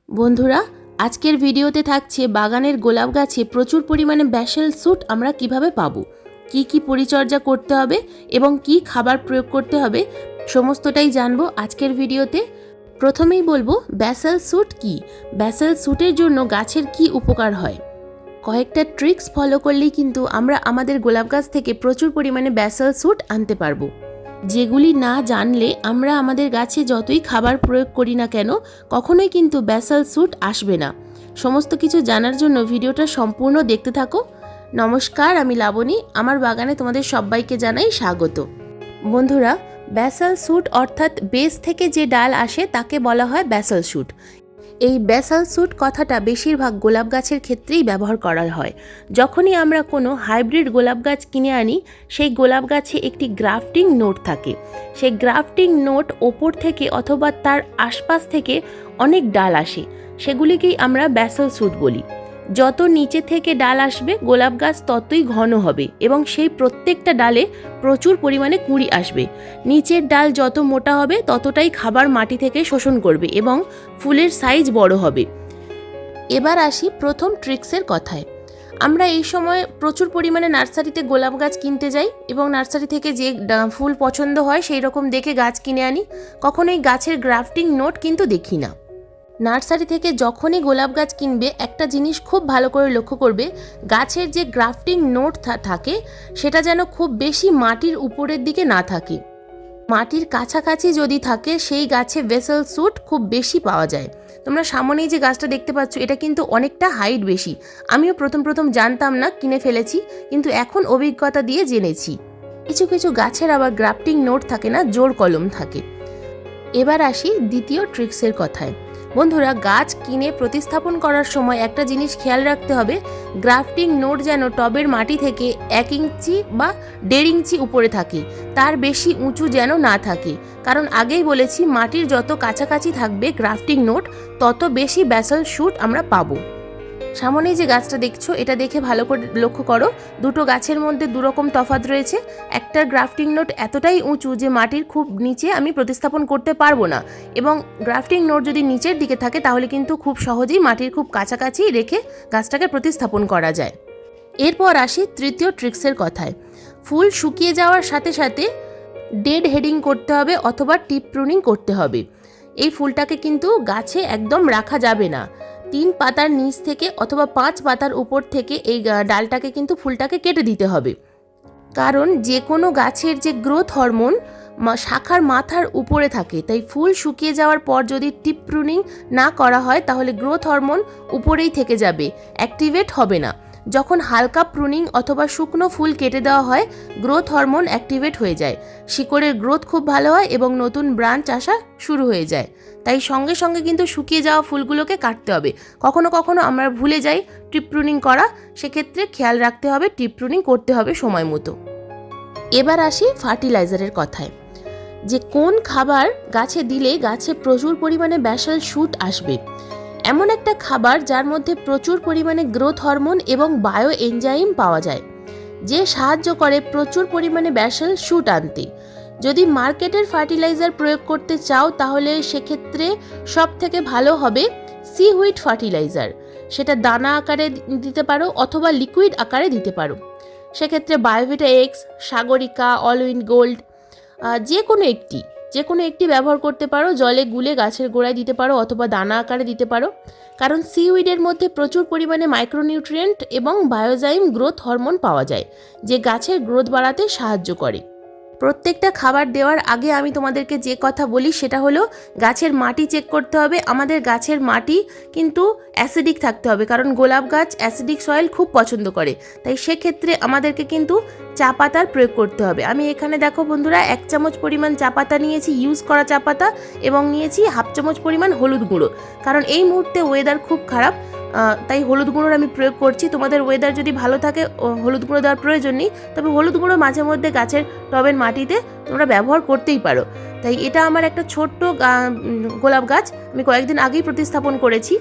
বন্ধুরা, আজকের ভিডিওতে থাকছে বাগানের গোলাপ গাছে প্রচুর পরিমাণে ব্যাসেল স্যুট আমরা কিভাবে পাবো, কি পরিচর্যা করতে হবে এবং কি খাবার প্রয়োগ করতে হবে সমস্তটাই জানবো আজকের ভিডিওতে। প্রথমেই বলবো ব্যাসেল স্যুট কি, ব্যাসেল স্যুটের জন্য গাছের কি উপকার হয়। কয়েকটা ট্রিক্স ফলো করলেই কিন্তু আমরা আমাদের গোলাপ গাছ থেকে প্রচুর পরিমাণে ব্যাসেল স্যুট আনতে পারবো, যেগুলি না জানলে আমরা আমাদের গাছে যতই খাবার প্রয়োগ করি না কেন কখনোই কিন্তু ব্যাসেল স্যুট আসবে না। সমস্ত কিছু জানার জন্য ভিডিওটা সম্পূর্ণ দেখতে থাকো। নমস্কার, আমি লাবণী, আমার বাগানে তোমাদের সবাইকে জানাই স্বাগত। বন্ধুরা, ব্যাসেল স্যুট অর্থাৎ বেস থেকে যে ডাল আসে তাকে বলা হয় ব্যাসেল স্যুট। এই ব্যাসেল স্যুট কথাটা বেশিরভাগ গোলাপ গাছের ক্ষেত্রেই ব্যবহার করা হয়। যখনই আমরা কোনো হাইব্রিড গোলাপ গাছ কিনে আনি, সেই গোলাপ গাছে একটি গ্রাফটিং নোট থাকে। সেই গ্রাফটিং নোট ওপর থেকে অথবা তার আশপাশ থেকে অনেক ডাল আসে, সেগুলিকেই আমরা ব্যাসেল স্যুট বলি। যত নিচে থেকে ডাল আসবে গোলাপ গাছ ততই ঘন হবে এবং সেই প্রত্যেকটা ডালে প্রচুর পরিমাণে কুঁড়ি আসবে। নিচের ডাল যত মোটা হবে ততটাই খাবার মাটি থেকে শোষণ করবে এবং ফুলের সাইজ বড় হবে। এবার আসি প্রথম ট্রিক্সের কথায়। আমরা এই সময় প্রচুর পরিমাণে নার্সারিতে গোলাপ গাছ কিনতে যাই এবং নার্সারি থেকে যে ফুল পছন্দ হয় সেই রকম দেখে গাছ কিনে আনি। কখনোই গাছের গ্রাফটিং নোট কিন্তু দেখি না। নার্সারি থেকে যখনই গোলাপ গাছ কিনবে একটা জিনিস খুব ভালো করে লক্ষ্য করবে, গাছের যে গ্রাফটিং নোট থাকে সেটা যেন খুব বেশি মাটির উপরের দিকে না থাকে। মাটির কাছাকাছি যদি থাকে সেই গাছে ব্যাসেল স্যুট খুব বেশি পাওয়া যায়। তোমরা সামনেই যে গাছটা দেখতে পাচ্ছ এটা কিন্তু অনেকটা হাইট বেশি। আমিও প্রথম জানতাম না, কিনে ফেলেছি, কিন্তু এখন অভিজ্ঞতা দিয়ে জেনেছি। কিছু গাছের আবার গ্রাফটিং নোট থাকে না, জোড় কলম থাকে। এবার আসি দ্বিতীয় ট্রিক্সের কথায়। বন্ধুরা, গাছ কিনে প্রতিস্থাপন করার সময় একটা জিনিস খেয়াল রাখতে হবে, গ্রাফটিং নোট যেন টবের মাটি থেকে 1 ইঞ্চি বা 1.5 ইঞ্চি উপরে থাকে, তার বেশি উঁচু যেন না থাকে। কারণ আগেই বলেছি, মাটির যত কাছাকাছি থাকবে গ্রাফটিং নোট তত বেশি ব্যাসেল স্যুট আমরা পাবো। সামনেই যে গাছটা দেখছো এটা দেখে ভালো করে লক্ষ্য করো, দুটো গাছের মধ্যে দুরকম তফাৎ রয়েছে। একটা গ্রাফটিং নোট এতটাই উঁচু যে মাটির খুব নিচে আমি প্রতিস্থাপন করতে পারবো না, এবং গ্রাফটিং নোট যদি নিচের দিকে থাকে তাহলে কিন্তু খুব সহজেই মাটির খুব কাছাকাছি রেখে গাছটাকে প্রতিস্থাপন করা যায়। এরপর আসি তৃতীয় ট্রিক্সের কথায়। ফুল শুকিয়ে যাওয়ার সাথে সাথে ডেড হেডিং করতে হবে অথবা টিপ প্রুনিং করতে হবে। এই ফুলটাকে কিন্তু গাছে একদম রাখা যাবে না। 3 পাতার নিচ থেকে অথবা 5 পাতার উপর থেকে এই ডালটাকে কিন্তু ফুলটাকে কেটে দিতে হবে। কারণ যে কোনো গাছের যে গ্রোথ হরমোন শাখার মাথার উপরে থাকে, তাই ফুল শুকিয়ে যাওয়ার পর যদি টিপ প্রুনিং না করা হয় তাহলে গ্রোথ হরমোন উপরেই থেকে যাবে, অ্যাক্টিভেট হবে না। যখন হালকা প্রুনিং অথবা শুকনো ফুল কেটে দেওয়া হয় গ্রোথ হরমোন অ্যাক্টিভেট হয়ে যায়, শিকড়ের গ্রোথ খুব ভালো হয় এবং নতুন ব্রাঞ্চ আসা শুরু হয়ে যায়। তাই সঙ্গে সঙ্গে কিন্তু শুকিয়ে যাওয়া ফুলগুলোকে কাটতে হবে। কখনো আমরা ভুলে যাই টিপ প্রুনিং করা, সেক্ষেত্রে খেয়াল রাখতে হবে টিপ প্রুনিং করতে হবে সময় মতো। এবার আসি ফার্টিলাইজারের কথায়, যে কোন খাবার গাছে দিলে গাছে প্রচুর পরিমাণে ব্যাসেল স্যুট আসবে। এমন একটা খাবার যার মধ্যে প্রচুর পরিমাণে গ্রোথ হরমোন এবং বায়ো এনজাইম পাওয়া যায়, যে সাহায্য করে প্রচুর পরিমাণে ব্যাসেল স্যুট আনতে। যদি মার্কেটের ফার্টিলাইজার প্রয়োগ করতে চাও তাহলে সেক্ষেত্রে সব থেকে ভালো হবে সিউইড ফার্টিলাইজার। সেটা দানা আকারে দিতে পারো অথবা লিকুইড আকারে দিতে পারো। সেক্ষেত্রে বায়োভিটা x, Sagarika, all win gold যে কোনো একটি ব্যবহার করতে পারো। জলে গুলে গাছের গোড়ায় দিতে পারো অথবা দানা আকারে দিতে পারো। কারণ সিউইডের মধ্যে প্রচুর পরিমাণে মাইক্রোনিউট্রিয়েন্ট এবং বায়োজাইম গ্রোথ হরমোন পাওয়া যায়, যে গাছের গ্রোথ বাড়াতে সাহায্য করে। প্রত্যেকটা খাবার দেওয়ার আগে আমি তোমাদেরকে যে কথা বলি সেটা হলো গাছের মাটি চেক করতে হবে। আমাদের গাছের মাটি কিন্তু অ্যাসিডিক থাকতে হবে, কারণ গোলাপ গাছ অ্যাসিডিক সয়েল খুব পছন্দ করে। তাই সেক্ষেত্রে আমাদেরকে কিন্তু চা পাতার প্রয়োগ করতে হবে। আমি এখানে দেখো বন্ধুরা 1 চামচ পরিমাণ চা পাতা নিয়েছি, ইউজ করা চা পাতা, এবং নিয়েছি 1/2 চামচ পরিমাণ হলুদ গুঁড়ো। কারণ এই মুহূর্তে ওয়েদার খুব খারাপ, তাই হলুদ গুঁড়োর আমি প্রয়োগ করছি। তোমাদের ওয়েদার যদি ভালো থাকে হলুদ গুঁড়ো দেওয়ার প্রয়োজন নেই, তবে হলুদ গুঁড়ো মাঝে মধ্যে গাছের টবের মাটিতে তোমরা ব্যবহার করতেই পারো। তাই এটা আমার একটা ছোট্ট গোলাপ গাছ, আমি কয়েকদিন আগেই প্রতিস্থাপন করেছি।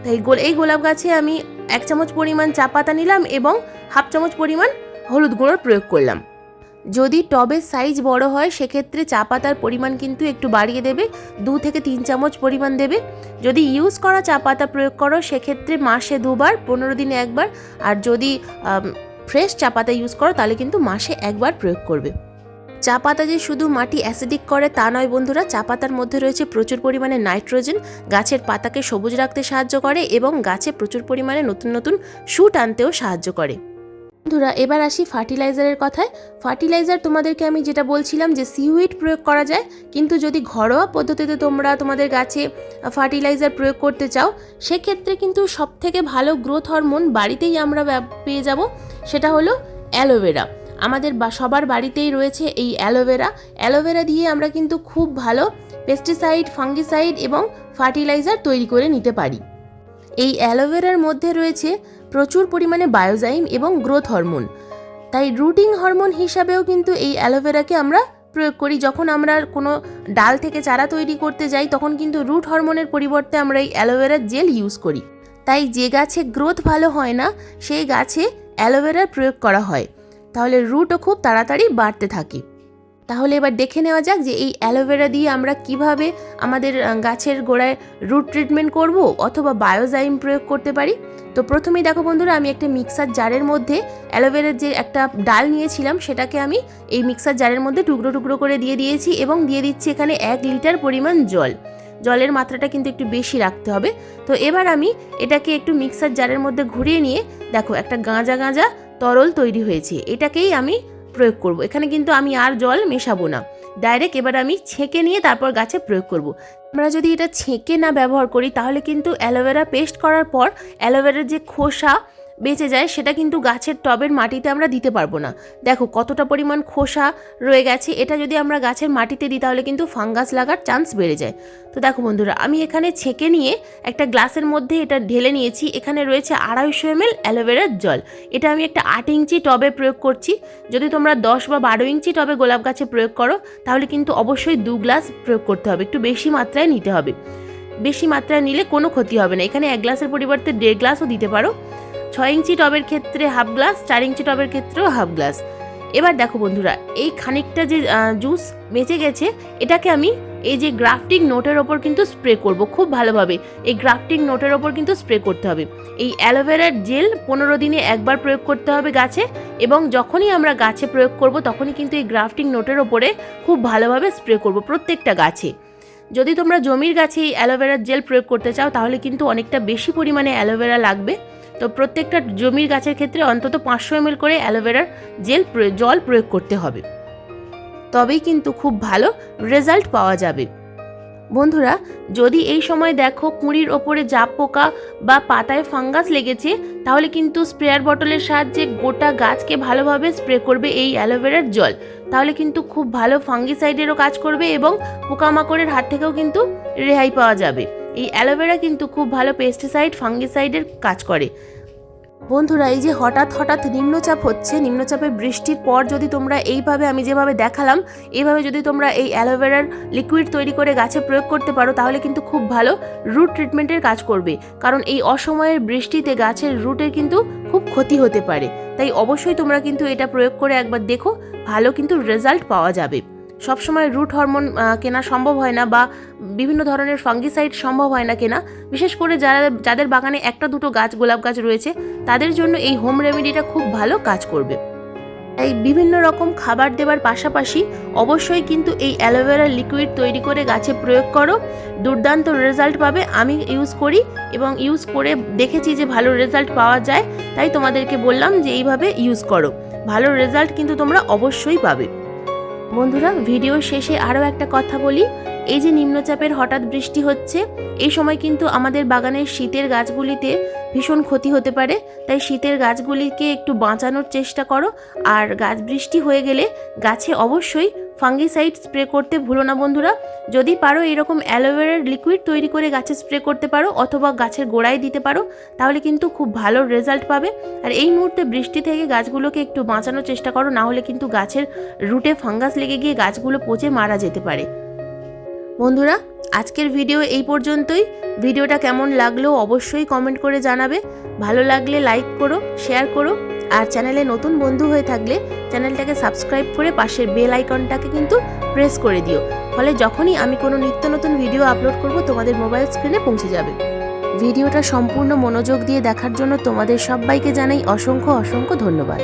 তাই এই গোলাপ গাছে আমি 1 চামচ পরিমাণ চা পাতা নিলাম এবং 1/2 চামচ পরিমাণ হলুদ গুঁড়োর প্রয়োগ করলাম। যদি টবের সাইজ বড় হয় সেক্ষেত্রে চা পাতার পরিমাণ কিন্তু একটু বাড়িয়ে দেবে, 2 থেকে 3 চামচ পরিমাণ দেবে। যদি ইউজ করা চা পাতা প্রয়োগ করো সেক্ষেত্রে মাসে 2 বার, 15 দিনে 1 বার। আর যদি ফ্রেশ চা পাতা ইউজ করো তাহলে কিন্তু মাসে 1 বার প্রয়োগ করবে। চা পাতা যে শুধু মাটি অ্যাসিডিক করে তা নয় বন্ধুরা, চা পাতার মধ্যে রয়েছে প্রচুর পরিমাণে নাইট্রোজেন, গাছের পাতাকে সবুজ রাখতে সাহায্য করে এবং গাছে প্রচুর পরিমাণে নতুন নতুন শুট আনতেও সাহায্য করে। বন্ধুরা এবার আসি ফার্টিলাইজারের কথায়। ফার্টিলাইজার তোমাদেরকে আমি যেটা বলছিলাম যে সিউইড প্রয়োগ করা যায়, কিন্তু যদি ঘরোয়া পদ্ধতিতে তোমরা তোমাদের গাছে ফার্টিলাইজার প্রয়োগ করতে চাও সেক্ষেত্রে কিন্তু সবথেকে ভালো গ্রোথ হরমোন বাড়িতেই আমরা পেয়ে যাব, সেটা হলো অ্যালোভেরা। আমাদের সবার বাড়িতেই রয়েছে এই অ্যালোভেরা দিয়ে আমরা কিন্তু খুব ভালো পেস্টিসাইড, ফাঙ্গিসাইড এবং ফার্টিলাইজার তৈরি করে নিতে পারি। এই অ্যালোভেরার মধ্যে রয়েছে প্রচুর পরিমাণে বায়োজাইম এবং গ্রোথ হরমোন, তাই রুটিং হরমোন হিসাবেও কিন্তু এই অ্যালোভেরাকে আমরা প্রয়োগ করি। যখন আমরা কোনো ডাল থেকে চারা তৈরি করতে যাই তখন কিন্তু রুট হরমোনের পরিবর্তে আমরা এই অ্যালোভেরার জেল ইউজ করি। তাই যে গাছে গ্রোথ ভালো হয় না সেই গাছে অ্যালোভেরার প্রয়োগ করা হয়, তাহলে রুটও খুব তাড়াতাড়ি বাড়তে থাকে। তাহলে এবার দেখে নেওয়া যাক যে এই অ্যালোভেরা দিয়ে আমরা কিভাবে আমাদের গাছের গোড়ায় রুট ট্রিটমেন্ট করব অথবা বায়োজাইম প্রয়োগ করতে পারি। তো প্রথমেই দেখো বন্ধুরা, আমি একটা মিক্সার জারের মধ্যে অ্যালোভেরার যে একটা ডাল নিয়েছিলাম সেটাকে আমি এই মিক্সার জারের মধ্যে টুকরো টুকরো করে দিয়ে দিয়েছি এবং দিয়ে দিচ্ছি এখানে 1 লিটার পরিমাণ জল। জলের মাত্রাটা কিন্তু একটু বেশি রাখতে হবে। তো এবার আমি এটাকে একটু মিক্সার জারের মধ্যে ঘুরিয়ে নিয়ে দেখো একটা গাঁজা গাঁজা তরল তৈরি হয়েছে, এটাকেই আমি প্রয়োগ করব। এখানে কিন্তু আমি আর জল মেশাবো না, ডাইরেক্ট এবার আমি ছেঁকে নিয়ে তারপর গাছে প্রয়োগ করব। আমরা যদি এটা ছেঁকে না ব্যবহার করি তাহলে কিন্তু অ্যালোভেরা পেস্ট করার পর অ্যালোভেরার যে খোসা বেঁচে যায় সেটা কিন্তু গাছের টবের মাটিতে আমরা দিতে পারবো না। দেখো কতটা পরিমাণ খোসা রয়ে গেছে, এটা যদি আমরা গাছের মাটিতে দিই তাহলে কিন্তু ফাঙ্গাস লাগার চান্স বেড়ে যায়। তো দেখো বন্ধুরা, আমি এখানে ছেঁকে নিয়ে একটা গ্লাসের মধ্যে এটা ঢেলে নিয়েছি। এখানে রয়েছে 250 ml অ্যালোভেরার জল। এটা আমি একটা 8 ইঞ্চি টবে প্রয়োগ করছি। যদি তোমরা 10 বা 12 ইঞ্চি টবে গোলাপ গাছে প্রয়োগ করো তাহলে কিন্তু অবশ্যই 2 গ্লাস প্রয়োগ করতে হবে, একটু বেশি মাত্রায় নিতে হবে। বেশি মাত্রায় নিলে কোনো ক্ষতি হবে না। এখানে 1 গ্লাসের পরিবর্তে 1.5 গ্লাসও দিতে পারো। 6 ইঞ্চি টবের ক্ষেত্রে হাফ গ্লাস, 4 ইঞ্চি টবের ক্ষেত্রেও হাফ গ্লাস। এবার দেখো বন্ধুরা, এই খানিকটা যে জুস বেঁচে গেছে এটাকে আমি এই যে গ্রাফটিং নোটের ওপর কিন্তু স্প্রে করব খুব ভালোভাবে। এই গ্রাফটিং নোটের ওপর কিন্তু স্প্রে করতে হবে। এই অ্যালোভেরার জেল 15 দিনে 1 বার প্রয়োগ করতে হবে গাছে, এবং যখনই আমরা গাছে প্রয়োগ করব তখনই কিন্তু এই গ্রাফটিং নোটের ওপরে খুব ভালোভাবে স্প্রে করব প্রত্যেকটা গাছে। যদি তোমরা জমির গাছে এই অ্যালোভেরার জেল প্রয়োগ করতে চাও তাহলে কিন্তু অনেকটা বেশি পরিমাণে অ্যালোভেরা লাগবে। তো প্রত্যেকটা জমির গাছের ক্ষেত্রে অন্তত 500 ml করে অ্যালোভেরার জল প্রয়োগ করতে হবে, তবেই কিন্তু খুব ভালো রেজাল্ট পাওয়া যাবে। বন্ধুরা, যদি এই সময় দেখো কুঁড়ির ওপরে জাপ পোকা বা পাতায় ফাঙ্গাস লেগেছে তাহলে কিন্তু স্প্রেয়ার বটলের সাহায্যে গোটা গাছকে ভালোভাবে স্প্রে করবে এই অ্যালোভেরার জল। তাহলে কিন্তু খুব ভালো ফাঙ্গিসাইডেরও কাজ করবে এবং পোকামাকড়ের হাত থেকেও কিন্তু রেহাই পাওয়া যাবে। এই অ্যালোভেরা কিন্তু খুব ভালো পেস্টিসাইড, ফাঙ্গিসাইডের কাজ করে। বন্ধুরা, এই যে হঠাৎ হঠাৎ নিম্নচাপ হচ্ছে, নিম্নচাপের বৃষ্টির পর যদি তোমরা এইভাবে আমি যেভাবে দেখালাম এইভাবে যদি তোমরা এই অ্যালোভেরার লিকুইড তৈরি করে গাছে প্রয়োগ করতে পারো তাহলে কিন্তু খুব ভালো রুট ট্রিটমেন্টের কাজ করবে। কারণ এই অসময়ের বৃষ্টিতে গাছের রুটের কিন্তু খুব ক্ষতি হতে পারে। তাই অবশ্যই তোমরা কিন্তু এটা প্রয়োগ করে একবার দেখো, ভালো কিন্তু রেজাল্ট পাওয়া যাবে। সবসময় রুট হরমোন কেনা সম্ভব হয় না বা বিভিন্ন ধরনের ফাঙ্গিসাইড সম্ভব হয় না কেনা, বিশেষ করে যাদের বাগানে 1-2 গাছ গোলাপ গাছ রয়েছে তাদের জন্য এই হোম রেমেডিটা খুব ভালো কাজ করবে। তাই বিভিন্ন রকম খাবার দেওয়ার পাশাপাশি অবশ্যই কিন্তু এই অ্যালোভেরা লিকুইড তৈরি করে গাছে প্রয়োগ করো, দুর্দান্ত রেজাল্ট পাবে। আমি ইউজ করি এবং ইউজ করে দেখেছি যে ভালো রেজাল্ট পাওয়া যায়, তাই তোমাদেরকে বললাম যে এইভাবে ইউজ করো, ভালো রেজাল্ট কিন্তু তোমরা অবশ্যই পাবে। বন্ধুরা, ভিডিও শেষে আরও একটা কথা বলি, এই যে নিম্নচাপের হঠাৎ বৃষ্টি হচ্ছে এই সময় কিন্তু আমাদের বাগানের শীতের গাছগুলিতে ভীষণ ক্ষতি হতে পারে। তাই শীতের গাছগুলিকে একটু বাঁচানোর চেষ্টা করো, আর গাছ বৃষ্টি হয়ে গেলে গাছে অবশ্যই ফাঙ্গিসাইড স্প্রে করতে ভুলো না বন্ধুরা। যদি পারো এরকম অ্যালোভেরার লিকুইড তৈরি করে গাছে স্প্রে করতে পারো অথবা গাছের গোড়ায় দিতে পারো, তাহলে কিন্তু খুব ভালো রেজাল্ট পাবে। আর এই মুহূর্তে বৃষ্টি থেকে গাছগুলোকে একটু বাঁচানোর চেষ্টা করো, না হলে কিন্তু গাছের রুটে ফাঙ্গাস লেগে গিয়ে গাছগুলো পচে মারা যেতে পারে। বন্ধুরা, আজকের ভিডিও এই পর্যন্তই। ভিডিওটা কেমন লাগলো অবশ্যই কমেন্ট করে জানাবে। ভালো লাগলে লাইক করো, শেয়ার করো, আর চ্যানেলে নতুন বন্ধু হয়ে থাকলে চ্যানেলটাকে সাবস্ক্রাইব করে পাশের বেল আইকনটাকে কিন্তু প্রেস করে দিও, ফলে যখনই আমি কোনো নিত্য নতুন ভিডিও আপলোড করব তোমাদের মোবাইল স্ক্রিনে পৌঁছে যাবে। ভিডিওটা সম্পূর্ণ মনোযোগ দিয়ে দেখার জন্য তোমাদের সবাইকে জানাই অসংখ্য অসংখ্য ধন্যবাদ।